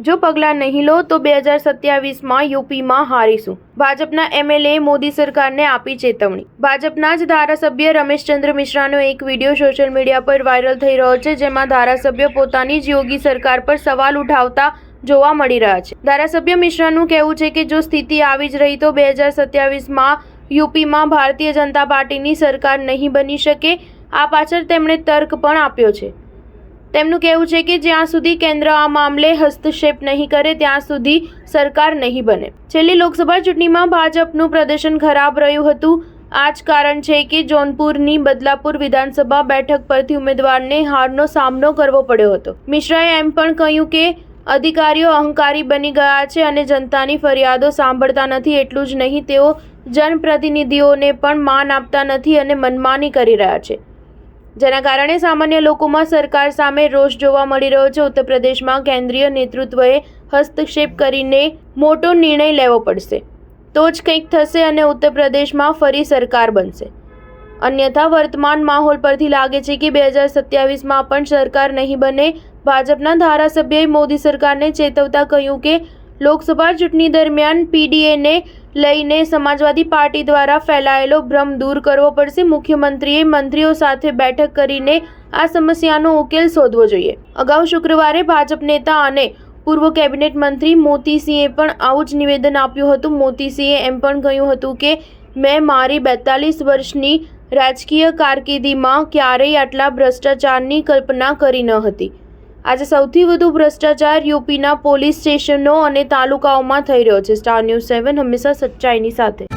જો પગલાં નહીં લો તો 2027માં યુપીમાં હારીશું. ભાજપના એમએલએ મોદી સરકારને આપી ચેતવણી. ભાજપના જ ધારાસભ્ય રમેશચંદ્ર મિશ્રાનો એક વિડીયો સોશિયલ મીડિયા પર વાયરલ થઈ રહ્યો છે, જેમાં ધારાસભ્ય પોતાની જ યોગી સરકાર પર સવાલ ઉઠાવતા જોવા મળી રહ્યા છે. ધારાસભ્ય મિશ્રાનું કહેવું છે કે જો સ્થિતિ આવી જ રહી તો 2027માં યુપીમાં ભારતીય જનતા પાર્ટીની સરકાર નહીં બની શકે. આ પાછળ તેમણે તર્ક પણ આપ્યો છે. તેમનું કહેવું છે કે જ્યાં સુધી કેન્દ્ર આ મામલે હસ્તક્ષેપ નહીં કરે ત્યાં સુધી સરકાર નહીં બને. છેલ્લી લોકસભા ચૂંટણીમાં ભાજપનું પ્રદર્શન ખરાબ રહ્યું હતું. આ જ કારણ છે કે જોનપુરની બદલાપુર વિધાનસભા બેઠક પરથી ઉમેદવારને હારનો સામનો કરવો પડ્યો હતો. મિશ્રાએ એમ પણ કહ્યું કે અધિકારીઓ અહંકારી બની ગયા છે અને જનતાની ફરિયાદો સાંભળતા નથી. એટલું જ નહીં, તેઓ જનપ્રતિનિધિઓને પણ માન આપતા નથી અને મનમાની કરી રહ્યા છે, જેના કારણે સામાન્ય લોકોમાં સરકાર સામે રોષ જોવા મળી રહ્યો છે. ઉત્તર પ્રદેશમાં કેન્દ્રીય નેતૃત્વએ હસ્તક્ષેપ કરીને મોટો નિર્ણય લેવો પડશે, તો જ કંઈક થશે અને ઉત્તર પ્રદેશમાં ફરી સરકાર બનશે. અન્યથા વર્તમાન માહોલ પરથી લાગે છે કે 2027માં પણ સરકાર નહીં બને. ભાજપના ધારાસભ્યએ મોદી સરકારને ચેતવતા કહ્યું કે લોકસભા ચૂંટણી દરમિયાન પીડીએને લઈને સમાજવાદી પાર્ટી દ્વારા ફેલાયેલો ભ્રમ દૂર કરવો પડશે. મુખ્યમંત્રીએ મંત્રીઓ સાથે બેઠક કરીને આ સમસ્યાનો ઉકેલ શોધવો જોઈએ. અગાઉ શુક્રવારે ભાજપ નેતા અને પૂર્વ કેબિનેટ મંત્રી મોતીસિંહે પણ આવું જ નિવેદન આપ્યું હતું. મોતીસિંહે એમ પણ કહ્યું હતું કે મેં મારી 42 વર્ષની રાજકીય કારકિર્દીમાં ક્યારેય આટલા ભ્રષ્ટાચારની કલ્પના કરી ન હતી. આજે સૌથી વધુ ભ્રષ્ટાચાર યુપીના પોલીસ સ્ટેશનો અને તાલુકાઓમાં થઈ રહ્યો છે. સ્ટાર ન્યૂઝ 7 હંમેશા સચ્ચાઈની સાથે.